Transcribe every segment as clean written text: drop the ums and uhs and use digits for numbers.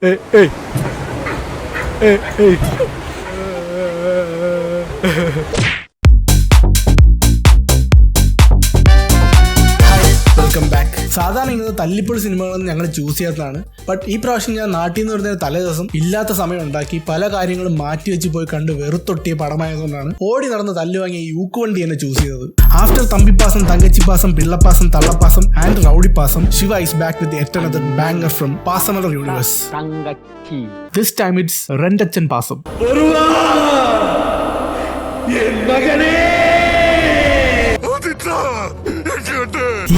Welcome back. സാധാരണ ഇങ്ങനെ തല്ലിപ്പൊളി സിനിമകളൊന്നും ഞങ്ങൾ ചൂസ് ചെയ്യാത്തതാണ്. ബട്ട് ഈ പ്രാവശ്യം ഞാൻ നാട്ടിൽ നിന്ന് വരുന്ന തലേ ദിവസം ഇല്ലാത്ത സമയം ഉണ്ടാക്കി പല കാര്യങ്ങളും മാറ്റിവെച്ച് പോയി കണ്ട് വെറുത്തൊട്ടിയ പടമായതുകൊണ്ടാണ് ഓടി നടന്ന് തല്ലു വാങ്ങിയ യൂക്കുവണ്ടി എന്നെ ചൂസ് ചെയ്തത്. ആഫ്റ്റർ തമ്പിപ്പാസം, തങ്കച്ചിപ്പാസം, പിള്ളപ്പാസം, തള്ളപ്പാസം ആൻഡ് റൗഡിപ്പാസം, Shiva is back with yet another banger from Pasamala universe. This time it's രണ്ടച്ചൻ പാസം.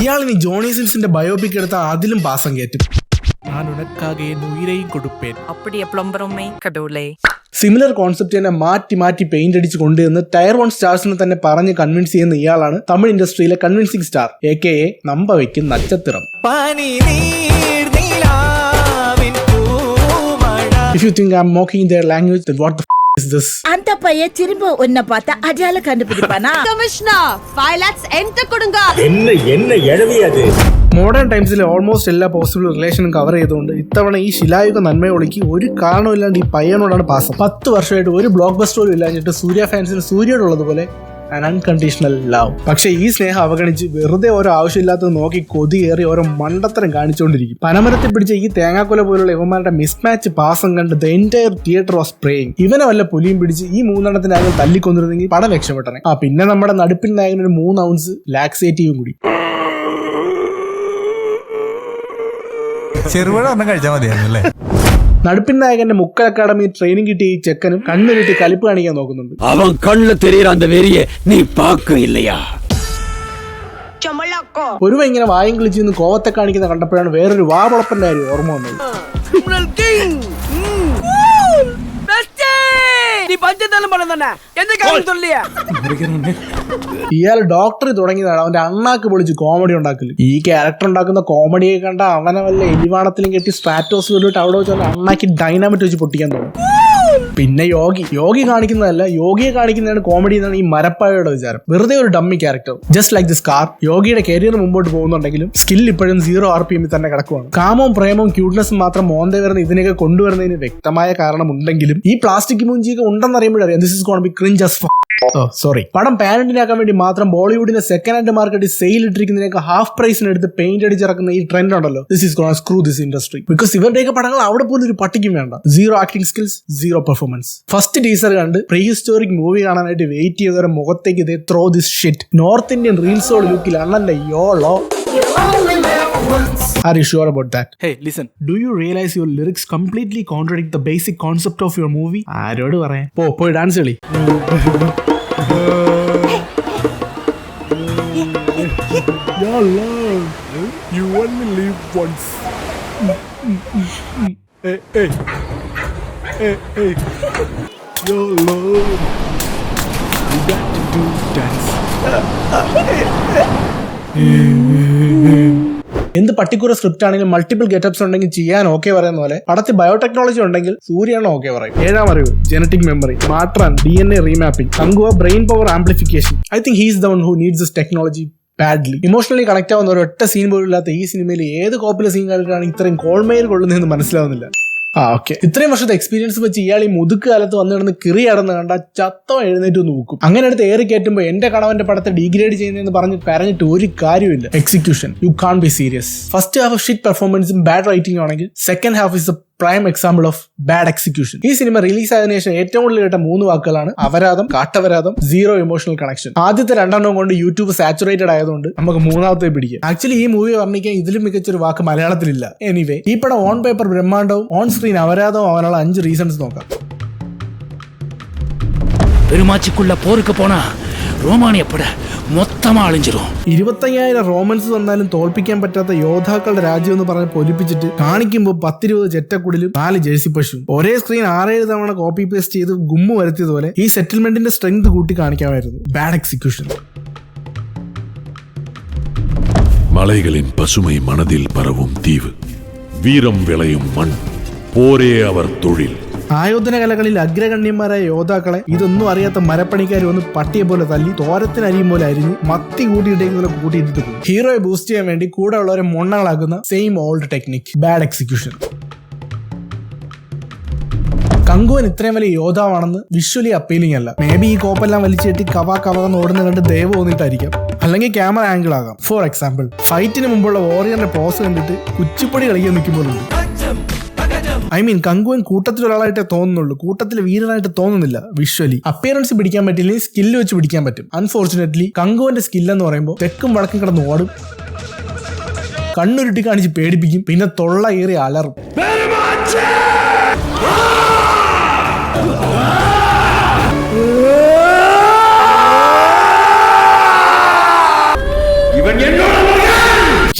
ഇയാളിനി ജോണി സിൻസിന്റെ ബയോപിക് എടുത്ത അതിലും പാസം കയറ്റും. സിമിലർ കോൺസെപ്റ്റ് തന്നെ മാറ്റി മാറ്റി പെയിന്റ് അടിച്ച് കൊണ്ടുവന്ന് ടയർ 1 സ്റ്റാർസിനെ തന്നെ പറഞ്ഞ് കൺവിൻസ് ചെയ്യുന്ന ഇയാളാണ് തമിഴ് ഇൻഡസ്ട്രിയിലെ കൺവിൻസിംഗ് സ്റ്റാർ, AKA നമ്പ വയ്ക്കും നക്ഷത്രം. If you think I'm mocking their language, then what the is this? அந்த பைய திரும்ப உன்னை பார்த்தா அடையாள கண்டுபிடிப்பானா? கமிஷனர் 5 lakhs என்கிட்ட கொடுங்க. என்ன எழவி அது? മോഡേൺ ടൈംസിലെ ഓൾമോസ്റ്റ് എല്ലാ പോസിബിൾ റിലേഷനും കവർ ചെയ്തുകൊണ്ട് ഇത്തവണ ഈ ശിലായുഗ നന്മയൊളിക്ക് ഒരു കാരണമില്ലാണ്ട് ഈ പയ്യനോടാണ് പാസം. 10 വർഷമായിട്ട് ഒരു ബ്ലോക്ക് ബസ്റ്ററും ഇല്ലാഞ്ഞിട്ട് സൂര്യ ഫാൻസിന് സൂര്യയോടുള്ളതുപോലെ an unconditional love. പക്ഷേ ഈ സ്നേഹം അവഗണിച്ച് വെറുതെ ഓരോ ആവശ്യമില്ലാത്തത് നോക്കി കൊതിയേറി ഓരോ മണ്ടത്തരം കാണിച്ചുകൊണ്ടിരിക്കും. പനമരത്തിൽ പിടിച്ച ഈ തേങ്ങാക്കൊല പോലുള്ള ഇവന്മാരുടെ മിസ്മാച്ച് പാസം കണ്ട് the entire theatre was praying. ഇവനെ വല്ല പുലിയും പിടിച്ച് ഈ 3 എണ്ണത്തിനായാലും തല്ലിക്കൊന്നിരുന്നെങ്കിൽ പടം രക്ഷപ്പെട്ടനെ. പിന്നെ നമ്മുടെ നടുപ്പിൻ നായകന് ഒരു 3 ഔൺസ് ലാക്സേറ്റീവും കൂടി. ചെറുപഴം കഴിച്ചാൽ മതിയായിരുന്നല്ലേ. നടുപ്പിൻ നായകന്റെ മുക്കൽ അക്കാഡമി ട്രെയിനിങ് കിട്ടിയ ഈ ചെക്കനും കണ്ണിലിട്ട് കലിപ്പ് കാണിക്കാൻ നോക്കുന്നുണ്ട്. അവൻ കണ്ണിൽ തെരിയുന്ന அந்த വെരിയെ നീ പാക്കയില്ലയാ. ഒരുവ ഇങ്ങനെ വായും കിളിച്ച് നിന്ന് കോവത്തെ കാണിക്കുന്ന കണ്ടപ്പോഴാണ് വേറൊരു വാവളപ്പന്റെ കാര്യം ഓർമ്മ വന്നത്. ഇയാൾ ഡോക്ടർ തുടങ്ങിയതാണ് അവന്റെ അണ്ണാക്ക് പൊളിച്ച് കോമഡി ഉണ്ടാക്കല്. ഈ ക്യാരക്ടർ ഉണ്ടാക്കുന്ന കോമഡിയെ കണ്ട അവനെ വല്ല എലിവാണത്തിലും കെട്ടി സ്ട്രാറ്റോസ് പോയിട്ട് അവിടെ വെച്ചാൽ അണ്ണാക്കി ഡൈനാമിറ്റ് വെച്ച് പൊട്ടിക്കാൻ തുടങ്ങും. പിന്നെ യോഗിയെ കാണിക്കുന്നതല്ല, യോഗിയെ കാണിക്കുന്നതാണ് കോമഡി എന്നാണ് ഈ മരപ്പായയുടെ വിചാരം. വെറുതെ ഒരു dummy character. Just like this car. യോഗിയുടെ കരിയർ മുമ്പോട്ട് പോകുന്നുണ്ടെങ്കിലും സ്കിൽ ഇപ്പോഴും 0 RPM തന്നെ കിടക്കുവാണ്. കാമവും പ്രേമവും ക്യൂട്ട്നെസ്സും മാത്രം മോന്തേ വരുന്ന ഇതിനൊക്കെ കൊണ്ടുവരുന്നതിന് വ്യക്തമായ കാരണം ഉണ്ടെങ്കിലും ഈ പ്ലാസ്റ്റിക് മൂഞ്ചിയൊക്കെ ഉണ്ടെന്നറിയുമ്പോഴറിയാം this is gonna be cringe as fuck. പടം പാരന്റിനാക്കാൻ വേണ്ടി മാത്രം ബോളിവുഡിന്റെ സെക്കൻഡ് ഹാൻഡ് മാർക്കറ്റിൽ സെയിൽ ഇട്ടിരിക്കുന്നതിനൊക്കെ ഹാഫ് പ്രൈസിന് എടുത്ത് പെയിന്റ് അടിച്ചിറക്കുന്ന ഈ ട്രെൻഡ് ഉണ്ടല്ലോ, this is gonna screw this industry. Because ഇവരുടെയൊക്കെ പടങ്ങൾ അവിടെ പോലും ഒരു പട്ടിക്കും വേണ്ട. 0 acting skills, 0 performance. First teaser കണ്ട് പ്രീ ഹിസ്റ്റോറിക് മൂവി കാണാനായിട്ട് വെയിറ്റ് ചെയ്തവരെ മുഖത്തേക്ക് ഇതേ throw this shit. North Indian റീൽസോട് ലുക്കിൽ അണ്ണന്റെ YOLO. Are you sure about that? Hey, listen. Do you realize your lyrics completely contradict the basic concept of your movie? ആരോട് പറയാൻ? പോയി ഡാൻസ് കളി. Your love, you only live once. Hey. Your love, you got to do dance. എന്ത് particular script ആണെങ്കിലും multiple ഗെറ്റപ്സ് ഉണ്ടെങ്കിൽ ചെയ്യാൻ okay പറയുന്ന പോലെ പടത്തിൽ ബയോടെക്നോളജി ഉണ്ടെങ്കിൽ സൂര്യാണ് ഓക്കെ പറയും. 7ാം അറിവ്, ജനറ്റിക് മെമ്മറി, മാട്രാൻ, DNA റീമാപ്പിംഗ്, തങ്കുവ brain power amplification. I think he's the one who needs this technology badly. Emotionally connect ആവുന്ന ഒരു ഒറ്റ സീൻ പോലും ഇല്ലാത്ത ഈ സിനിമയിൽ ഏത് കോപ്പിലെ സീൻ കണ്ടിട്ടാണ് ഇത്രയും കോൾമേർ കൊള്ളുന്നതെന്ന് മനസ്സിലാവുന്നില്ല. ഓക്കെ, ഇത്രയും വർഷത്തെ എക്സ്പീരിയൻസ് വെച്ച് ഇയാൾ ഈ മുതുക്ക് കാലത്ത് വന്നിടന്ന് കിറിയാടുന്ന കണ്ട ചത്തോ എഴുന്നേറ്റ് നോക്കും. അങ്ങനെ അടുത്ത് ഏറി കയറ്റുമ്പോൾ എന്റെ കണവന്റെ പടത്തെ ഡീഗ്രേഡ് ചെയ്യുന്നതെന്ന് പറഞ്ഞിട്ട് ഒരു കാര്യമില്ല. Execution, you can be serious. First half shit പെർഫോമൻസും ബാഡ് റൈറ്റിംഗ് ആണെങ്കിൽ second half is a prime example of bad execution. ഈ സിനിമ റിലീസ് ആയതിനു ശേഷം ഏറ്റവും കൂടുതൽ കേട്ട 3 വാക്കുകളാണ് അപരാധം, കാട്ടപരാധം, 0 ഇമോഷണൽ കണക്ഷൻ. ആദ്യത്തെ 2 കൊണ്ട് യൂട്യൂബ് സാച്ചുറേറ്റഡ് ആയതുകൊണ്ട് നമുക്ക് 3ാമത്തെ പിടിക്കാം. ആക്ച്വലി ഈ മൂവി വർണ്ണിക്കാൻ ഇതിലും മികച്ചൊരു വാക്ക് മലയാളത്തിലില്ല. എനിവേ, ഈ പടം ഓൺ പേപ്പർ ബ്രഹ്മാണ്ഡവും ഓൺ സ്ക്രീൻ അപരാധവും ആവാനുള്ള 5 റീസൺസ് നോക്കാം. പെരുമാച്ചിക്കുള്ള പോർക്ക് പോണാ റോമാനിയപ്പട മൊത്തമാ അളിഞ്ചിരും. 25,000 റോമൻസ് വന്നാലും തോൽപ്പിക്കാൻ പറ്റാത്ത യോദ്ധാക്കളുടെ രാജ്യം എന്ന് പറഞ്ഞ് പൊലിപ്പിച്ചിട്ട് കാണിക്കുമ്പോൾ 10-20 ചെറ്റക്കുടിലും 4 ജേഴ്സി പശുവും. ഒരേ സ്ക്രീൻ 6-7 തവണ കോപ്പി പേസ്റ്റ് ചെയ്ത് ഗുമ്മു വരുത്തിയതുപോലെ ഈ സെറ്റിൽമെന്റിന്റെ സ്ട്രെങ്ത് കൂട്ടി കാണിക്കാമായിരുന്നു. Bad execution. மலைகளின் பசுமை மனதில் பரவும் தீவு, வீரம் விளையும் மண், போரே அவர் தொழில். ആയോധന കലകളിൽ അഗ്രഗണ്യന്മാരായ യോദ്ധാക്കളെ ഇതൊന്നും അറിയാത്ത മരപ്പണിക്കാർ വന്ന് പട്ടിയെ പോലെ തല്ലി തോരത്തിന് അരിയും പോലെ അരിഞ്ഞ് മത്തി കൂട്ടിയിട്ടേക്ക് കൂട്ടിയിട്ട് പോകും. ഹീറോയെ ബൂസ്റ്റ് ചെയ്യാൻ വേണ്ടി കൂടെ ഉള്ളവരെ മൊണ്ണകളാക്കുന്ന same old technique. Bad execution. കങ്കുവൻ ഇത്രയും വലിയ യോദ്ധാവാണെന്ന് വിഷ്വലി അപ്പീലിംഗ് അല്ല. മേ ബി ഈ കോപ്പെല്ലാം വലിച്ചേറ്റി കവാന്ന് ഓടുന്ന കണ്ട് ദയവ് തോന്നിയിട്ടായിരിക്കാം, അല്ലെങ്കിൽ ക്യാമറ ആംഗിൾ ആകാം. ഫോർ എക്സാമ്പിൾ, ഫൈറ്റിന് മുമ്പുള്ള വോറിയറിന്റെ പോസ് കണ്ടിട്ട് കുച്ചിപ്പൊടി കളിക്കാൻ നിൽക്കുമ്പോഴുണ്ട്. ഐ മീൻ കങ്കുവൻ കൂട്ടത്തിൽ ഒരാളായിട്ടേ തോന്നുന്നുള്ളൂ, കൂട്ടത്തിൽ വീരനായിട്ട് തോന്നുന്നില്ല. വിഷ്വലി അപ്പിയറൻസ് പിടിക്കാൻ പറ്റില്ലെങ്കിൽ സ്കില്ല് വെച്ച് പിടിക്കാൻ പറ്റും. അൺഫോർച്ചുനേറ്റ്ലി കങ്കുവന്റെ സ്കില്ലെന്ന് പറയുമ്പോൾ തെക്കും വടക്കും കിടന്ന് ഓടും, കണ്ണുരുട്ടി കാണിച്ച് പേടിപ്പിക്കും, പിന്നെ തൊള്ള ഏറി അലറും.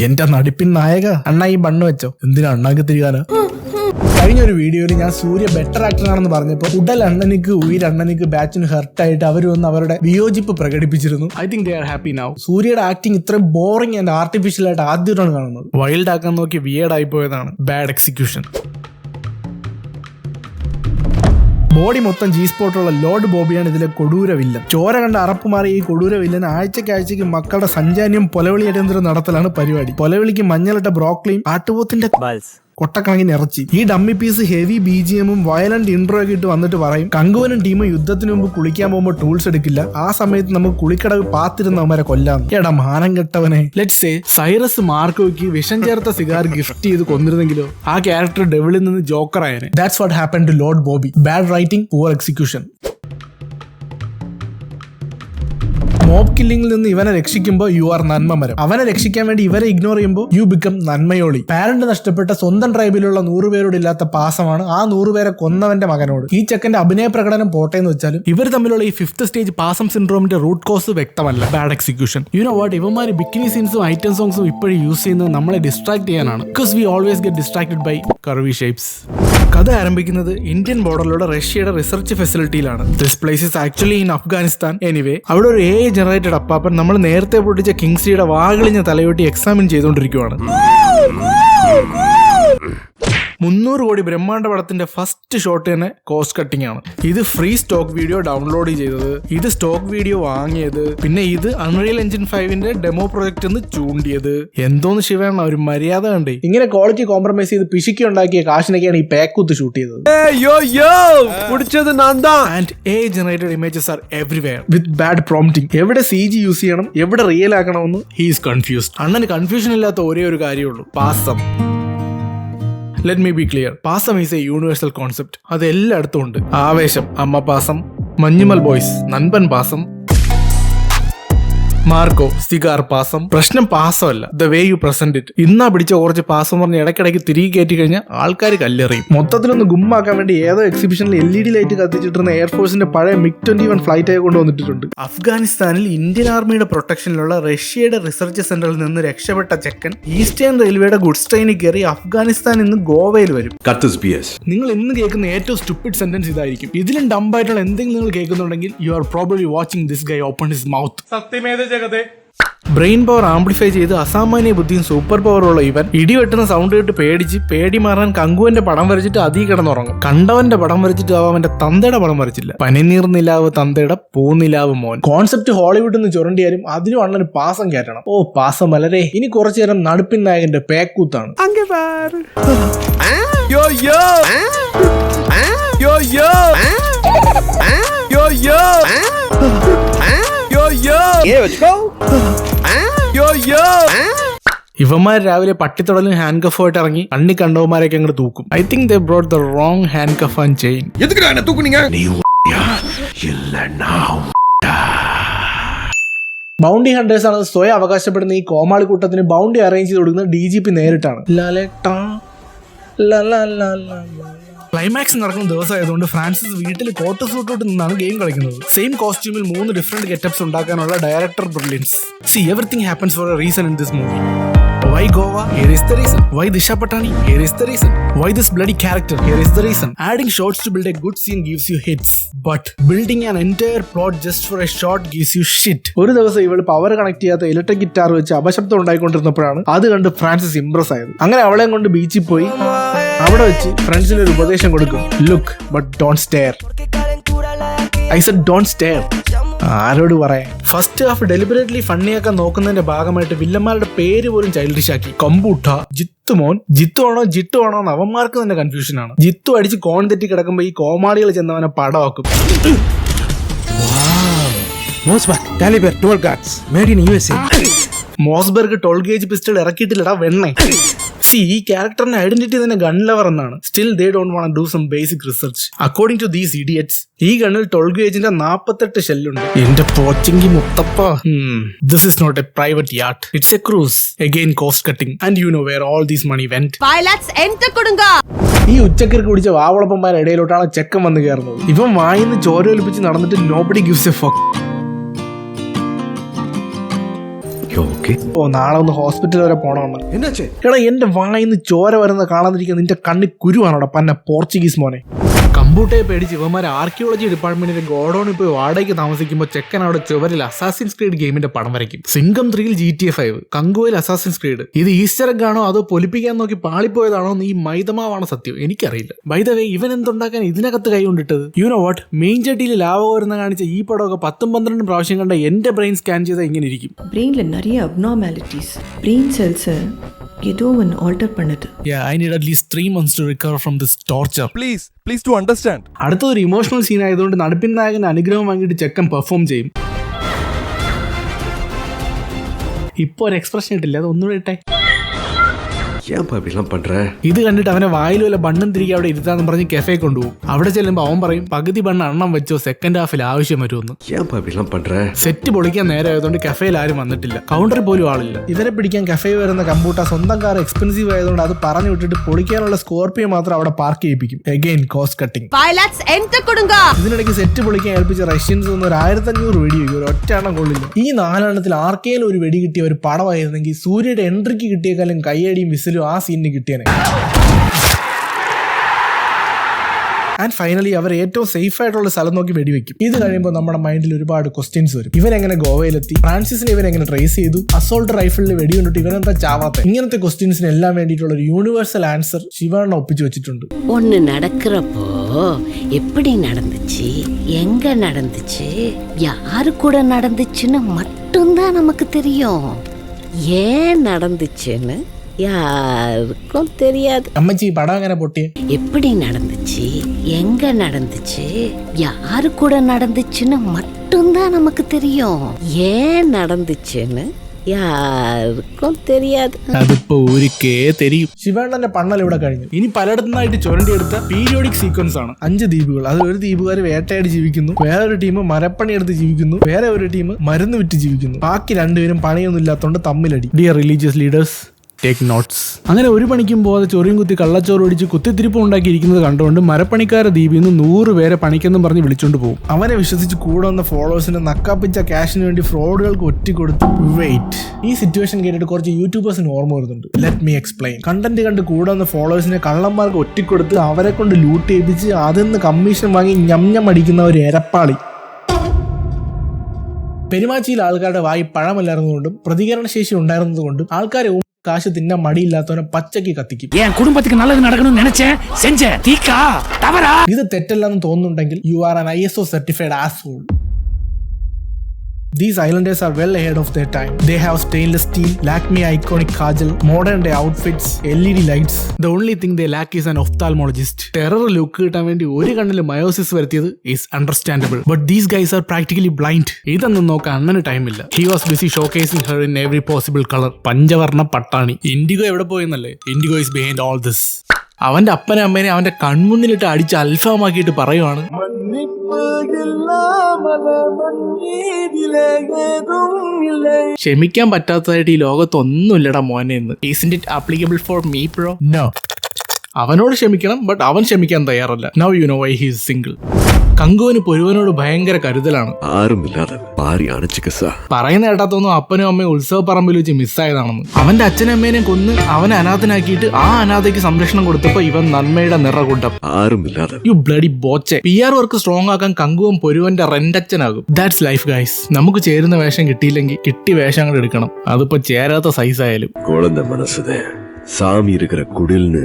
എന്റെ നടിപ്പിൻ നായക, അണ്ണ ഈ ബണ്ണ് വെച്ചോ, എന്തിനാ അണ്ണാക്ക് തിരികാനാ? കഴിഞ്ഞൊരു വീഡിയോയിൽ ഞാൻ സൂര്യ ബെറ്റർ ആക്ടറാണെന്ന് പറഞ്ഞപ്പോൾ ഉടൽ അണ്ണനിക്ക് ഉയരണ്ണനിക്ക് ബാച്ചിന് ഹെർട്ടായിട്ട് അവർ വന്ന് അവരുടെ വിയോജിപ്പ് പ്രകടിപ്പിച്ചിരുന്നു. I think they are happy now. സൂര്യയുടെ ആക്ടിങ് ഇത്രയും ബോറിംഗ് ആൻഡ് ആർട്ടിഫിഷ്യൽ ആയിട്ട് ആദ്യമായിട്ടാണ് കാണുന്നത്. വൈൽഡ് ആക്കാൻ നോക്കി വിയേർഡ് ആയി പോയതാണ്. Bad execution. ബോഡി മൊത്തം ജി സ്പോട്ടുള്ള ലോർഡ് ബോബിയാണ് ഇതിലെ കൊടൂര വില്ലൻ. ചോര കണ്ട അറപ്പുമാറി ഈ കൊടൂര വില്ലൻ ആഴ്ചയ്ക്ക് മക്കളുടെ സഞ്ചാരിയും പൊലവിളി അടിയന്തരം നടത്തലാണ് പരിപാടി. പൊലവിളിക്ക് മഞ്ഞളിട്ട ബ്രോക്ലിയും ആട്ടുപോത്തിന്റെ കൊട്ടക്കണക്കിന് ഇറച്ചി. ഈ ഡമ്മി പീസ് ഹെവി BGMഉം വയലന്റ് ഇൻട്രോ ഒക്കെ ഇട്ട് വന്നിട്ട് പറയും കങ്കുവനും ടീമും യുദ്ധത്തിന് മുമ്പ് കുളിക്കാൻ പോകുമ്പോൾ ടൂൾസ് എടുക്കില്ല, ആ സമയത്ത് നമുക്ക് കുളിക്കടവ് പാത്തിരുന്നവന്മാരെ കൊല്ലാം. എടാ മാനം കെട്ടവനെ. ലെറ്റ്സ് സേ സൈറസ് മാർക്കോയ്ക്ക് വിഷം ചേർത്ത സിഗാർ ഗിഫ്റ്റ് ചെയ്ത് കൊന്നിരുന്നെങ്കിലോ ആ ക്യാരക്ടർ ഡെവിളിൽ നിന്ന് ജോക്കർ ആയനെ. That's what happen to Lord Bobby. Bad writing, poor execution. Mob കില്ലിംഗിൽ നിന്ന് ഇവനെ രക്ഷിക്കുമ്പോൾ യു ആർ നന്മമരം. അവനെ രക്ഷിക്കാൻ വേണ്ടി ഇവരെ ഇഗ്നോർ ചെയ്യുമ്പോൾ യു ബിക്കം നന്മയോളി. പാരന്റ് നഷ്ടപ്പെട്ട സ്വന്തം ട്രൈബിലുള്ള 100 പേരോട് ഇല്ലാത്ത പാസമാണ് ആ 100 പേരെ കൊന്നവന്റെ മകനോട്. ഈ ചെക്കന്റെ അഭിനയ പ്രകടനം പോട്ടെന്ന് വെച്ചാലും ഇവർ തമ്മിലുള്ള ഈ 5th സ്റ്റേജ് പാസം സിൻഡ്രോമിന്റെ റൂട്ട് കോസ് വ്യക്തമല്ല. Bad execution. You know what, ഇവന്മാര് ബിക്കിനി സീൻസും ഐറ്റം സോങ്സും ഇപ്പോഴും യൂസ് ചെയ്യുന്നത് നമ്മളെ ഡിസ്ട്രാക്ട് ചെയ്യാനാണ്. Because we always get distracted by curvy shapes. കഥ ആരംഭിക്കുന്നത് ഇന്ത്യൻ ബോർഡറിലൂടെ റഷ്യയുടെ റിസർച്ച് ഫെസിലിറ്റിയിലാണ്. This place is actually in Afghanistan. Anyway അവിടെ ഒരു AI ജനറേറ്റഡ് അപ്പാപ്പൻ നമ്മൾ നേരത്തെ പൊട്ടിച്ച കിങ്സിയുടെ വാകളിഞ്ഞ തലയോട്ടി എക്സാമിൻ ചെയ്തുകൊണ്ടിരിക്കുകയാണ്. 300 കോടി ബ്രഹ്മാണ്ഡ പടത്തിന്റെ ഫസ്റ്റ് ഷോട്ട് തന്നെ കോസ്റ്റ് കട്ടിംഗ് ആണ്. ഇത് ഫ്രീ സ്റ്റോക്ക് വീഡിയോ ഡൗൺലോഡ് ചെയ്തത്, ഇത് സ്റ്റോക്ക് വീഡിയോ വാങ്ങിയത്, പിന്നെ ഇത് അൺറിയൽ എഞ്ചിൻ 5ന്റെ ഡെമോ പ്രൊജക്ട് എന്ന് ചൂണ്ടിയത്. എന്തോന്ന് ശിവയാണ് ഒരു മര്യാദ കണ്ടേ. ഇങ്ങനെ ക്വാളിറ്റി കോംപ്രമൈസ് ചെയ്ത് പിശുക്കി ഉണ്ടാക്കിയ കാശിനൊക്കെയാണ് ഈ പേക്കുത്ത് ഷൂട്ട് ചെയ്തത്. And AI generated images are everywhere with bad prompting. എവിടെ CG യൂസ് ചെയ്യണം, എവിടെ റിയൽ ആക്കണമെന്ന് ഹി ഈസ് കൺഫ്യൂസ്ഡ്. അണ്ണന് കൺഫ്യൂഷൻ ഇല്ലാത്ത ഒരേ ഒരു കാര്യമുള്ളൂ, പാസം. Let me be clear. പാസം ഈസ് എ യൂണിവേഴ്സൽ കോൺസെപ്റ്റ്. അത് എല്ലായിടത്തും ഉണ്ട്. ആവേശം അമ്മ പാസം, മഞ്ഞുമൽ ബോയ്സ് നൻപൻ പാസം, മാർക്കോ സിഗാർ പാസം. പ്രശ്നം പാസമല്ല, the way you present it. ഇന്നാ പിടിച്ച കുറച്ച് പാസം പറഞ്ഞ് ഇടയ്ക്കിടയ്ക്ക് തിരികെ കയറ്റി കഴിഞ്ഞാൽ ആൾക്കാർ കല്ലെറിയും. മൊത്തത്തിലൊന്ന് ഗുമ്മാക്കാൻ വേണ്ടി ഏതോ എക്സിബിഷനിൽ LED ലൈറ്റ് കത്തിച്ചിട്ടിരുന്ന എയർഫോഴ്സിന്റെ പഴയ MiG-21 ഫ്ലൈറ്റ് ആയി കൊണ്ടുവന്നിട്ടുണ്ട്. അഫ്ഗാനിസ്ഥാനിൽ ഇന്ത്യൻ ആർമിയുടെ പ്രൊട്ടക്ഷനിലുള്ള റഷ്യയുടെ റിസർച്ച് സെന്ററിൽ നിന്ന് രക്ഷപ്പെട്ട ചെക്കൻ ഈസ്റ്റേൺ റെയിൽവേയുടെ ഗുഡ്സ് ട്രെയിനിൽ കയറി അഫ്ഗാനിസ്ഥാനിൽ നിന്ന് ഗോവയിൽ വരും. നിങ്ങൾ ഇന്ന് കേൾക്കുന്ന ഏറ്റവും സ്റ്റുപ്പിഡ് സെന്റൻസ് ഇതായിരിക്കും. ഇതിലും ഡംബായിട്ടുള്ള എന്തെങ്കിലും നിങ്ങൾ കേൾക്കുന്നുണ്ടെങ്കിൽ you are probably watching this guy open his mouth. സത്യമേത ജഗതേ. ബ്രെയിൻ പവർ ആംപ്ലിഫൈ ചെയ്ത് അസാമാന്യ ബുദ്ധിയും സൂപ്പർ പവറുള്ള ഇവൻ ഇടിവെട്ടുന്ന സൗണ്ട് കേട്ട് പേടി മാറാൻ കങ്കുവന്റെ പടം വരച്ചിട്ട് അതീ കിടന്നുറങ്ങും. കണ്ടവന്റെ പടം വരച്ചിട്ട് അവന്റെ തന്തയുടെ പടം വരച്ചില്ല. പനിനീർ നിലാവ് തന്തയുടെ പൂനിലാവ് മോൻ. കോൺസെപ്റ്റ് ഹോളിവുഡിൽ നിന്ന് ചുരണ്ടിയാലും അതിനും അണ്ണന് പാസം കയറ്റണം. ഓ പാസം വളരെ. ഇനി കുറച്ചു നേരം നടുപ്പിൻ നായകന്റെ പേക്കൂത്താണ്. ഇവന്മാർ രാവിലെ പട്ടിത്തൊടലും ഹാൻഡ് കഫുമായിട്ട് ഇറങ്ങി അണ്ണി കണ്ടവന്മാരൊക്കെ അങ്ങോട്ട് തൂക്കും. I think they brought the wrong handcuff and chain. Bounty hunters ആണ് സ്വയം അവകാശപ്പെടുന്ന ഈ കോമാളി കൂട്ടത്തിന് ബൗണ്ടി അറേഞ്ച് ചെയ്ത് കൊടുക്കുന്നത് DGP നേരിട്ടാണ്. ക്ലൈമാക്സ് നടക്കുന്ന ദിവസമായതുകൊണ്ട് ഫ്രാൻസിസ് വീട്ടിൽ കോട്ട് സൂട്ടോട്ട് നിന്നാണ് ഗെയിം കളിക്കുന്നത്. സെയിം കോസ്റ്റ്യൂമിൽ 3 ഡിഫറെന്റ് ഗെറ്റപ്സ് ഉണ്ടാക്കാനുള്ള director brilliance. See, everything happens for a reason in this movie. Why Goa? Here is the reason. Why Disha Patani? Here is the reason. Why this bloody character? Here is the reason. Adding shots to build a good scene gives you hits. But building an entire plot just for a shot gives you shit. ഒരു ദിവസം ഇവൾ power connect ചെയ്യാത്ത electric guitar വെച്ച് അപശബ്ദം ഉണ്ടായിക്കൊണ്ടിരുന്നപ്പോഴാണ് അത് കണ്ട് Francis Impress ആയത്. അങ്ങനെ അവളെ കൊണ്ട് ബീച്ചിൽ പോയി അവിടെ വെച്ച് ഫ്രണ്ട്സിന് ഒരു ഉപദേശം കൊടുക്കും. Look, but don't stare. I said don't stare. ആരോട് പറയാൻ. ഫസ്റ്റ് ഹാഫ് ഡെലിബറേറ്റ്ലി ഫണ്ണിയാക്കാൻ നോക്കുന്നതിന്റെ ഭാഗമായിട്ട് വില്ലന്മാരുടെ പേര് പോലും ചൈൽഡിഷ് ആക്കി. കമ്പൂട്ട, ജിത്തു മോൻ, ജിത്തു ആണോ ജിത്തു ആണോ എന്ന് അവന്മാർക്ക് തന്നെ കൺഫ്യൂഷൻ ആണ്. ജിത്തു അടിച്ച് കോൺ തെറ്റി കിടക്കുമ്പോ ഈ കോമാളികൾ ചെന്നവനെ പടമാക്കും. മോസ്ബർഗ് 12 ഗേജ് പിസ്റ്റൾ ഇറക്കിയിട്ടില്ലടാ വെണ്ണേ. ഈ ക്യാരക്ടറിന്റെ ഐഡന്റിറ്റി തന്നെ ഗൺ ലവർ എന്നാണ്. Still they don't want do some basic research. According to these idiots ഈ ഗണ്ണിൽ 12 ഗേജിന്റെ 48 ഷെല്ലുണ്ട്. എന്റെ പോച്ചെങ്കി മുത്തപ്പ. This is not a private yacht, it's a cruise. Again cost cutting and you know where all these money went. 5 lakhs ఎంత കൊടുങ്ക. ഈ ഉച്ചക്കർക്ക് കുടിച്ച വാവളപ്പന്മാരുടെ ഇടയിലോട്ടാണ് ചെക്കൻ വന്ന് കയറുന്നത്. ഇവൻ വായിന്ന് ചോര ഒലിപ്പിച്ച് നടന്നിട്ട് നോബഡി ഗിവ്സ് എ ഫക്ക്. ഓ നാളെ ഒന്ന് ഹോസ്പിറ്റൽ വരെ പോണമെന്ന്. എടാ എന്റെ വായിന്ന് ചോര വരുന്ന കാണാതിരിക്കുന്ന നിന്റെ കണ്ണി കുരുവാണോടാ പന്ന പോർച്ചുഗീസ് മോനെ. കമ്പൂട്ടയെ പേടിച്ച് ഇവന്മാരെ ആർക്കിയോളജി ഡിപ്പാർട്ട്മെന്റിന്റെ ഗോഡൌണിൽ പോയി വാടകയ്ക്ക് താമസിക്കുമ്പോൾ ചെക്കൻ അവിടെ ചുവരിൽ അസാസിൻസ് ക്രീഡ് ഗെയിമിന്റെ പടം വരയ്ക്കും. സിംഗം 3 GTA 5, കങ്കുവയിൽ അസാസിൻസ് ക്രീഡ്. ഇത് ഈസ്റ്റർ എഗ് ആണോ അതോ പൊലിപ്പിക്കാൻ നോക്കി പാളിപ്പോയതാണോ എന്ന് ഈ മൈദമാവാണ് സത്യം, എനിക്കറിയില്ല. ബൈ ദ വേ ഇവൻ എന്തുണ്ടാക്കാൻ ഇതിനകത്ത് കൈ കൊണ്ടിട്ടത്? യു നോ വാട്ട്, മെയിൻ ചട്ടിയിൽ ലാവ വരുന്ന കാണിച്ച ഈ പടമൊക്കെ 10-12 പ്രാവശ്യം കണ്ട എന്റെ ബ്രെയിൻ സ്കാൻ ചെയ്താൽ ഇങ്ങനെ ഇരിക്കും. பிரெயின்ல நிறைய அப்நார்மாலிட்டிஸ், பிரெயின் செல்ஸை ஏதோ ஒன்று ஆல்டர் பண்ணுது. Yeah, I need at least 3 months to recover from this torture. Please to understand. അടുത്തൊരു ഇമോഷണൽ സീൻ ആയതുകൊണ്ട് നടുപ്പിൻ നായകൻ അനുഗ്രഹം വാങ്ങിയിട്ട് ചെക്കൻ പെർഫോം ചെയ്യും. ഇപ്പൊ ഒരു എക്സ്പ്രഷൻ ഇട്ടില്ല, അത് ഒന്നുകൂടെ ഇട്ടെ. ഇത് കണ്ടിട്ട് അവനെ വായിൽ വല്ല ബണ്ണും തിരികെ അവിടെ ഇരുത്താന്ന് പറഞ്ഞ് കെഫേ കൊണ്ടുപോകും. അവിടെ ചെല്ലുമ്പോ അവൻ പറയും പകുതി ബണ്ണ് അണ്ണം വെച്ചോ, സെക്കൻഡ് ഹാഫിൽ ആവശ്യം വരുമെന്ന്. സെറ്റ് പൊളിക്കാൻ നേരെ ആയതുകൊണ്ട് കഫേയിൽ ആരും വന്നിട്ടില്ല, കൗണ്ടറിൽ പോലും ആളില്ല. ഇവരെ പിടിക്കാൻ കഫേ വരുന്ന കമ്പൂട്ട സ്വന്തം കാർ എക്സ്പെൻസീവ് ആയതുകൊണ്ട് അത് പറഞ്ഞു വിട്ടിട്ട് പൊളിക്കാനുള്ള സ്കോർപ്പിയോ മാത്രം അവിടെ പാർക്ക് ചെയ്യിപ്പിക്കും. Again cost cutting. 5 lakhs ఎంత കൊടുങ്ക. ഇതിനിടയ്ക്ക് സെറ്റ് പൊളിക്കാൻ ഏൽപ്പിച്ച റഷ്യൻസ് ഒന്ന് 1500 വെടി ഒരു ഒറ്റ എണ്ണം കൊള്ളില്ല. ഈ 4 എണ്ണത്തിൽ ആർക്കേലും ഒരു വെടി കിട്ടിയ ഒരു പടമായിരുന്നെങ്കിൽ സൂര്യയുടെ എൻട്രിക്ക് കിട്ടിയേക്കാളും കയ്യടിയും വിസിലും ആ സീനിന് കിട്ടിയേനെ. ആൻഡ് ഫൈനലി അവർ ഏറ്റവും സേഫ് ആയിട്ടുള്ള സ്ഥലം നോക്കി വെടിവെക്കും. ഇത് കഴിയുമ്പോൾ നമ്മുടെ മൈൻഡിൽ ഒരുപാട് ക്വസ്റ്റ്യൻസ് വരും. ഇവരെങ്ങനെ ഗോവയിലെത്തി? ഫ്രാൻസിസിനെ ഇവരെങ്ങനെ ട്രേസ് ചെയ്തു? അസോൾട്ട് റൈഫിളിൽ വെടികൊണ്ടിട്ട് ഇവനെന്താ ചാവാത്ത? ഇങ്ങനത്തെ ക്വസ്റ്റ്യൻസിന് എല്ലാം വേണ്ടിയിട്ടുള്ള ഒരു യൂണിവേഴ്സൽ ആൻസർ ശിവണ്ണ ഒപ്പിച്ചു വെച്ചിട്ടുണ്ട്. ஒன்னு நடக்கிறப்போ எப்படி நடந்துச்சு, எங்க நடந்துச்சு, யாரு கூட நடந்துச்சுன்னு மட்டும்தான் நமக்கு தெரியும். ஏன் நடந்துச்சுன்னு யாருக்கும் தெரியாது. അമ്മച്ചി പടം എങ്ങനെ പൊട്ടിയെ? எப்படி நடந்துச்சு, எங்க நடந்துச்சு, யாரு கூட நடந்துச்சுன்னு மட்டும்தான் நமக்கு தெரியும். ஏன் நடந்துச்சுன்னு யாருக்கும் தெரியாது. അതിപ്പോ ഒരിക്കേ തെരിയും. ശിവണ്ണന്റെ പണ്ണൽ ഇവിടെ കഴിഞ്ഞു. ഇനി പലയിടത്തുനിന്നായിട്ട് ചുരണ്ടിയെടുത്ത പീരിയോഡിക് സീക്വൻസ് ആണ്. 5 ദ്വീപുകൾ. അത് ഒരു ദ്വീപുകാർ വേട്ടയാടി ജീവിക്കുന്നു, വേറൊരു ടീം മരപ്പണി എടുത്ത് ജീവിക്കുന്നു, വേറെ ഒരു ടീം മരുന്ന് വിറ്റ് ജീവിക്കുന്നു. ബാക്കി 2 പേരും പണിയൊന്നും ഇല്ലാത്തതുകൊണ്ട് തമ്മിലടി. Dear religious leaders, take notes. അങ്ങനെ ഒരു പണിക്കും പോകാതെ ചൊറിയും കുത്തി കള്ളച്ചോറ് ഒടിച്ച് കുത്തിത്തിരിപ്പ് ഉണ്ടാക്കിയിരിക്കുന്നത് കണ്ടുകൊണ്ട് മരപ്പണിക്കാരെ ദ്വീപിൽ നിന്ന് 100 പേരെ പണിക്കെന്നും പറഞ്ഞ് വിളിച്ചോണ്ട് പോകും. അവനെ വിശ്വസിച്ച് കൂടെ വന്ന ഫോളോവേഴ്സിന് നക്കാപ്പിച്ച ക്യാഷിന് വേണ്ടി ഫ്രോഡുകൾക്ക് ഒറ്റിക്കൊടുത്ത് വെയിറ്റ്. ഈ സിറ്റുവേഷൻ കേട്ടിട്ട് കുറച്ച് യൂട്യൂബേഴ്സിന് ഓർമ്മ വരുന്നുണ്ട്. Let me explain. കണ്ടന്റ് കണ്ട് കൂടെ വന്ന ഫോളോവേഴ്സിനെ കള്ളന്മാർക്ക് ഒറ്റിക്കൊടുത്ത് അവരെ കൊണ്ട് ലൂട്ട് ചെയ്യിപ്പിച്ച് അതിന്ന് കമ്മീഷൻ വാങ്ങി ഞം അടിക്കുന്ന ഒരു എരപ്പാളി. പെരുമാച്ചിയിൽ ആൾക്കാരുടെ വായി പഴമല്ലായിരുന്നതുകൊണ്ടും പ്രതികരണശേഷി ഉണ്ടായിരുന്നതുകൊണ്ടും ആൾക്കാരെ കാശ് തിന്നാൻ മടിയില്ലാത്തവനെ പച്ചക്ക് കത്തിക്കും. என் குடும்பத்துக்கு நல்லது நடக்கணும்னு நினைச்சேன், செஞ்ச தீக்கா தவறா. ഇത് തെറ്റല്ലെന്ന് തോന്നുന്നുണ്ടെങ്കിൽ you are an ISO certified asshole. These islanders are well ahead of their time. They have stainless steel, Lakme iconic kajal, modern day outfits, LED lights. The only thing they lack is an ophthalmologist. Terror look കിട്ടാൻ വേണ്ടി ഒരു കണ്ണിൽ meiosis വരുത്തിയത് is understandable. But these guys are practically blind. ഇതൊന്നും നോക്കാൻ അണ്ണന് ടൈമില്ല. He was busy showcasing her in every possible color. പഞ്ചവർണ്ണ പട്ടാണി. ഇൻഡിഗോ എവിടെ പോയെന്നല്ലേ? Indigo is behind all this. അവന്റെ അപ്പനെ അമ്മേനെ അവന്റെ കൺമുന്നിലിട്ട് അടിച്ച് അൽഫാമാക്കിയിട്ട് പറയുവാണ്, ക്ഷമിക്കാൻ പറ്റാത്തതായിട്ട് ഈ ലോകത്തൊന്നുമില്ലടാ മോനെ എന്ന്. Isn't it applicable for me, bro? No. അവനോട് ക്ഷമിക്കണം, ബട്ട് അവൻ ക്ഷമിക്കാൻ തയ്യാറല്ല. Now you know why he is single. കങ്കുവിന് പൊരുവനോട് ഭയങ്കര കരുതലാണ്. ആരുമില്ലാതെ പറയുന്ന കേട്ടാത്തൊന്നും അപ്പനും അമ്മയും ഉത്സവ പറമ്പിൽ വെച്ച് മിസ്സായതാണെന്ന്. അവന്റെ അച്ഛനും അമ്മേനെ കൊന്ന് അവനെ അനാഥനാക്കിയിട്ട് ആ അനാഥയ്ക്ക് സംരക്ഷണം കൊടുത്തപ്പോ ഇവൻ നന്മയുടെ നിറകൂട്ടം. ആരുമില്ലാതെ you bloody Boche. PR work strong ആക്കാൻ കങ്കുവും പൊരുവന്റെ റെന്റച്ഛനാകും. That's life guys. നമുക്ക് ചേരുന്ന വേഷം കിട്ടിയില്ലെങ്കിൽ കിട്ടി വേഷങ്ങൾ എടുക്കണം. അതിപ്പോ ചേരാത്ത സൈസ് ആയാലും. குழந்தை மனசுதே சாமி இருக்கிற குடில்னு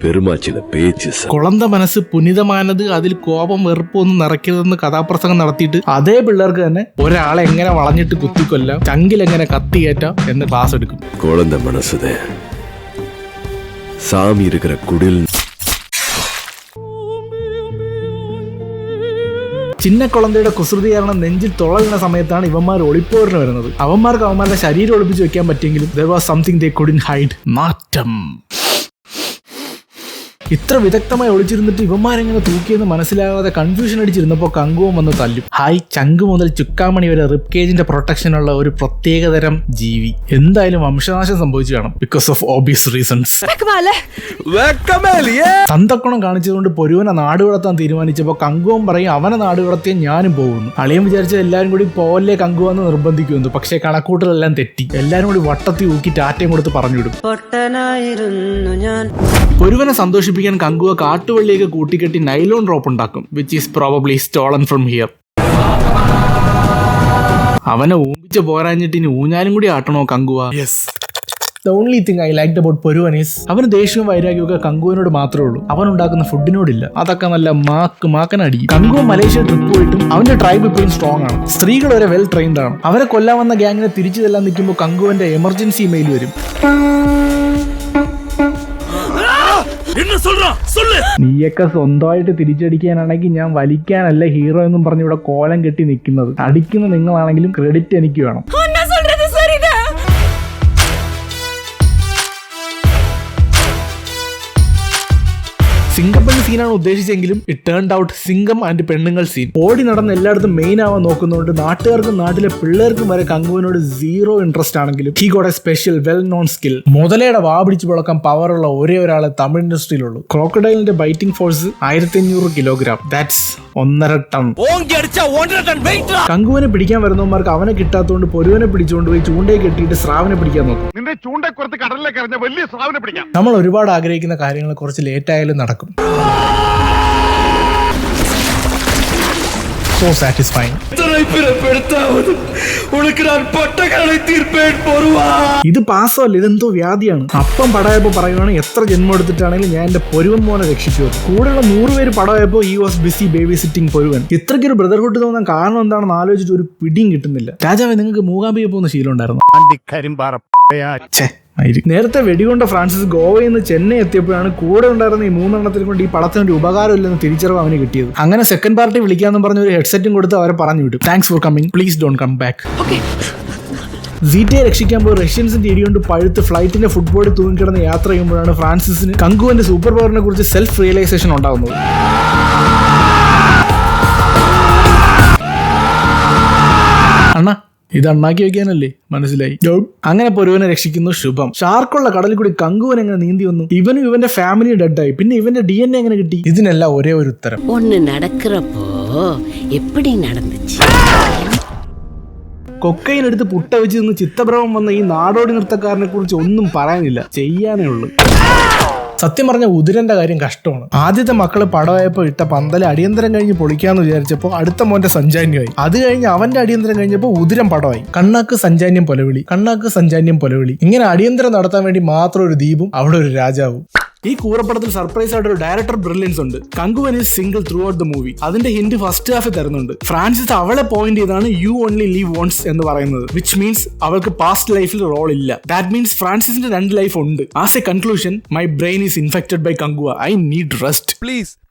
പെരുമാച്ചില പേച്ച് കുളന്ത മനസ്സ് പുനിതമാനത്, അതിൽ കോപം വെറുപ്പൊന്നും നിറയ്ക്കരുതെന്ന് കഥാപ്രസംഗം നടത്തിയിട്ട് അതേ പിള്ളേർക്ക് തന്നെ ഒരാളെ എങ്ങനെ വളഞ്ഞിട്ട് കുത്തിക്കൊല്ലാം, ചങ്കിൽ എങ്ങനെ കത്തിയേറ്റാം എന്ന് ക്ലാസ് എടുക്കും. குழந்தை மனசுத சாமி இருக்கிற குடில். ചിന്നക്കുളന്തയുടെ കുസൃതി കാരണം നെഞ്ചിൽ തുളയുന്ന സമയത്താണ് ഇവന്മാർ ഒളിപ്പോറിന് വരുന്നത്. അവന്മാർക്ക് അവന്മാരുടെ ശരീരം ഒളിപ്പിച്ച് വെക്കാൻ പറ്റിയെങ്കിലും there was something they couldn't hide. നാറ്റം. ഇത്ര വിദഗ്ധമായി ഒളിച്ചിരുന്നിട്ട് ഇവന്മാരെങ്ങനെ തൂക്കിയെന്ന് മനസ്സിലാകാതെ കൺഫ്യൂഷൻ അടിച്ചിരുന്നപ്പോൾ കങ്കുവൻ വന്ന് തല്ലും. ഹായ്, ചങ്ക് മുതൽ ചുക്കാമണി വരെ റിബ് കേജിന്റെ പ്രൊട്ടക്ഷനുള്ള ഒരു പ്രത്യേകതരം ജീവി. എന്തായാലും വംശനാശം സംഭവിച്ചു കാണും, ബിക്കോസ് ഓഫ് ഓബിയസ് റീസൺസ്. തന്തക്കുണം കാണിച്ചതുകൊണ്ട് പൊരുവനെ നാടുകടത്താൻ തീരുമാനിച്ചപ്പോൾ കങ്കുവൻ പറയും അവനെ നാടുകടത്തിയാൽ ഞാനും പോകുന്നു. അളിയൻ വിചാരിച്ചത് എല്ലാവരും കൂടി പോവല്ലേ കങ്കുവെന്ന് നിർബന്ധിക്കുമെന്ന്. പക്ഷേ കണക്കൂട്ടലെല്ലാം തെറ്റി. എല്ലാവരും കൂടി വട്ടത്തി ഊക്കി ടാറ്റയും കൊടുത്ത് പറഞ്ഞുവിടും. പൊരുവനെ സന്തോഷിപ്പിക്കാൻ കങ്കുവ കാട്ടുവള്ളിയൊക്കെ കൂട്ടിക്കെട്ടി നൈലോൺ റോപ്പ് ഉണ്ടാക്കും, which is probably stolen from here. അവനെ ഊമ്പിച്ച് പോരാഞ്ഞിട്ട് ഇനി ഊഞ്ഞാലും കൂടി ആട്ടണോ Kanguva? The only thing I liked about പൊരുവൻ is അവന് ദേഷ്യവും വൈരാഗ്യമൊക്കെ കങ്കുവിനോട് മാത്രമേ ഉള്ളൂ. അവൻ ഉണ്ടാക്കുന്ന ഫുഡിനോടില്ല. അതൊക്കെ നല്ല മാക്കനടിക്കും. കങ്കുവ മലേഷ്യ ട്രിപ്പ് പോയിട്ടും അവന്റെ ട്രൈബ് ഇപ്പോഴും സ്ട്രോങ് ആണ്. സ്ത്രീകൾ വരെ വെൽ ട്രെയിൻഡ് ആണ്. അവരെ കൊല്ലാൻ വന്ന ഗ്യാങ്ങിനെ തിരിച്ചു ചെല്ലാൻ നിൽക്കുമ്പോൾ കങ്കുവന്റെ എമർജൻസി മെയിൽ വരും. നീയൊക്കെ സ്വന്തമായിട്ട് തിരിച്ചടിക്കാനാണെങ്കിൽ ഞാൻ വലിക്കാനല്ല ഹീറോ എന്നും പറഞ്ഞ് ഇവിടെ കോലം കെട്ടി നിൽക്കുന്നത്. അടിക്കുന്ന നിങ്ങളാണെങ്കിലും ക്രെഡിറ്റ് എനിക്ക് വേണം. സിംഗപ്പൻ സീനാണ് ഉദ്ദേശിച്ചെങ്കിലും it turned out Singam and പെണ്ണുങ്ങൾ സീൻ. ഓടി നടന്ന് എല്ലായിടത്തും മെയിൻ ആവാൻ നോക്കുന്നതുകൊണ്ട് നാട്ടുകാർക്കും നാട്ടിലെ പിള്ളേർക്കും വരെ കങ്കുവിനോട് സീറോ ഇൻട്രസ്റ്റ് ആണെങ്കിലും he got a special well known skill. മുതലയുടെ വാ പിടിച്ച് പുളക്കാൻ പവറുള്ള ഒരേ ഒരാളെ തമിഴ് ഇൻഡസ്ട്രിയിലുള്ളൂ. ക്രോക്കഡൈലിന്റെ biting force 1500 kilogram. That's 1.5 ton. കങ്കുവിനെ പിടിക്കാൻ വരുന്നവന്മാർക്ക് അവനെ കിട്ടാത്തതുകൊണ്ട് പൊരുവനെ പിടിച്ചുകൊണ്ട് പോയി ചൂണ്ടയെ കെട്ടിയിട്ട് സ്രാവിനെ പിടിക്കാൻ നോക്കും. നമ്മൾ ഒരുപാട് ആഗ്രഹിക്കുന്ന കാര്യങ്ങൾ കുറച്ച് ലേറ്റ് ആയാലും നടക്കും. So satisfying. ഇത് പാസമല്ല, ഇതെന്തോ വ്യാധിയാണ്. അപ്പം പടയപ്പോ പറയുവാണ് എത്ര ജന്മം എടുത്തിട്ടാണെങ്കിലും ഞാൻ എന്റെ പൊരുവൻ മോനെ രക്ഷിച്ചു. കൂടെയുള്ള 100 പേര് പടയപ്പോ ഈ വാസ് ബിസി ബേബി സിറ്റിംഗ് പൊരുവൻ. ഇത്രയ്ക്കൊരു ബ്രദർഹുഡ് തോന്നാൻ കാരണം എന്താണെന്ന് ആലോചിച്ചിട്ട് ഒരു പിടിയും കിട്ടുന്നില്ല. രാജാവേ, നിങ്ങൾക്ക് മൂകാംബിക പോകുന്ന ശീലം ഉണ്ടായിരുന്നു? നേരത്തെ വെടികൊണ്ട ഫ്രാൻസിസ് ഗോവയിൽ നിന്ന് ചെന്നൈ എത്തിയപ്പോഴാണ് കൂടെ ഉണ്ടായിരുന്ന ഈ 3 എണ്ണത്തിൽ കൊണ്ട് ഈ പടത്തിന് ഉപകാരമില്ലെന്ന് തിരിച്ചറിവ് അവന് കിട്ടിയത്. അങ്ങനെ സെക്കൻഡ് പാർട്ടി വിളിക്കാന്ന് പറഞ്ഞ ഒരു ഹെഡ്സെറ്റും കൊടുത്ത് അവരെ പറഞ്ഞു വിട്ടു. Thanks for coming, please don't come back. സീറ്റയെ രക്ഷിക്കാൻ പോയി റഷ്യൻസിന്റെ ഇടികൊണ്ട് പഴുത്ത് ഫ്ലൈറ്റിന്റെ ഫുട്ബോളിൽ തൂങ്ങിക്കിടന്ന് യാത്ര ചെയ്യുമ്പോഴാണ് ഫ്രാൻസിസിന് കങ്കുവിന്റെ സൂപ്പർ പവറിനെ കുറിച്ച് സെൽഫ് റിയലൈസേഷൻ ഉണ്ടാകുന്നത്. അണ്ണാ, ഇത് അണ്ണാക്കി വെക്കാനല്ലേ? മനസ്സിലായി. അങ്ങനെ പൊരുവനെ രക്ഷിക്കുന്നു ശുഭം. ഷാർക്കുള്ള കടലിൽ കൂടി കങ്കുവൻ എങ്ങനെ നീന്തി വന്നു? ഇവനും ഇവന്റെ ഫാമിലി ഡെഡായി. പിന്നെ ഇവന്റെ DNA എങ്ങനെ കിട്ടി? ഇതിനെല്ലാം ഒരേ ഒരു ഉത്തരം. ഒന്ന് നടக்கிறப்போ எப்படி நடந்துச்சு? കൊക്കൈൻ എടുത്ത് പുട്ട വെച്ച് നിന്ന് ചിത്തഭ്രമം വന്ന ഈ നാടോടി നൃത്തക്കാരനെ കുറിച്ച് ഒന്നും പറയാനില്ല, ചെയ്യാനേ ഉള്ളൂ. സത്യം പറഞ്ഞ ഉദിരന്റെ കാര്യം കഷ്ടമാണ്. ആദ്യത്തെ മക്കള് പടമായപ്പോൾ ഇട്ട പന്തല് അടിയന്തരം കഴിഞ്ഞ് പൊളിക്കാന്ന് വിചാരിച്ചപ്പോൾ അടുത്ത മോന്റെ സഞ്ചാന്യമായി. അത് കഴിഞ്ഞ് അവന്റെ അടിയന്തരം കഴിഞ്ഞപ്പോൾ ഉദിരം പടമായി. കണ്ണാക്ക് സഞ്ചാന്യം പൊലവിളി, കണ്ണാക്ക് സഞ്ചാന്യം പൊലവിളി. ഇങ്ങനെ അടിയന്തരം നടത്താൻ വേണ്ടി മാത്രം ഒരു ദ്വീപും അവിടെ ഒരു രാജാവും. ഈ കൂറപ്പടത്തിൽ സർപ്രൈസ് ആയിട്ട് ഒരു ഡയറക്ടർ ബ്രില്യൻസ് ഉണ്ട്. കങ്കുവൻ is single throughout the movie. അതിന്റെ ഹിന്റ് ഫസ്റ്റ് ഹാഫ് തരുന്നുണ്ട്. ഫ്രാൻസിസ് അവളെ പോയിന്റ് ചെയ്താണ് യു ഓൺലി ലീവ് വൺസ് എന്ന് പറയുന്നത്, വിച്ച് മീൻസ് അവൾക്ക് പാസ്റ്റ് ലൈഫിൽ റോൾ ഇല്ല. ദാറ്റ് മീൻസ് ഫ്രാൻസിസിന്റെ 2 ലൈഫ് ഉണ്ട്. As a conclusion, my brain is infected by Kanguva. I need rest.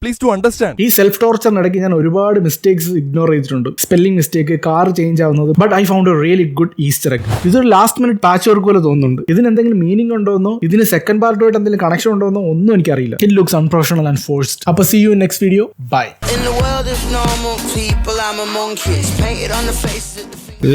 Please to understand. ഈ സെൽഫ് ടോർച്ചറിനിടയ്ക്ക് ഞാൻ ഒരുപാട് മിസ്റ്റേക്സ് ഇഗ്നോർ ചെയ്തിട്ടുണ്ട്. സ്പെല്ലിംഗ് മിസ്റ്റേക്ക്, കാർ ചേഞ്ച് ആവുന്നത്. But I found A really good Easter egg. ഇതൊരു last minute patch work പോലെ തോന്നുന്നുണ്ട്. ഇതിന് എന്തെങ്കിലും മീനിങ് ഉണ്ടോന്നോ ഇതിന് സെക്കൻഡ് പാർട്ടുമായിട്ട് എന്തെങ്കിലും കണക്ഷൻ ഉണ്ടോന്നോ ഒന്നും എനിക്കറിയില്ല. It looks unprofessional and forced. അപ്പോൾ see you in next video. Bye. In the world of normal people, I'm among kids painted on the faces of the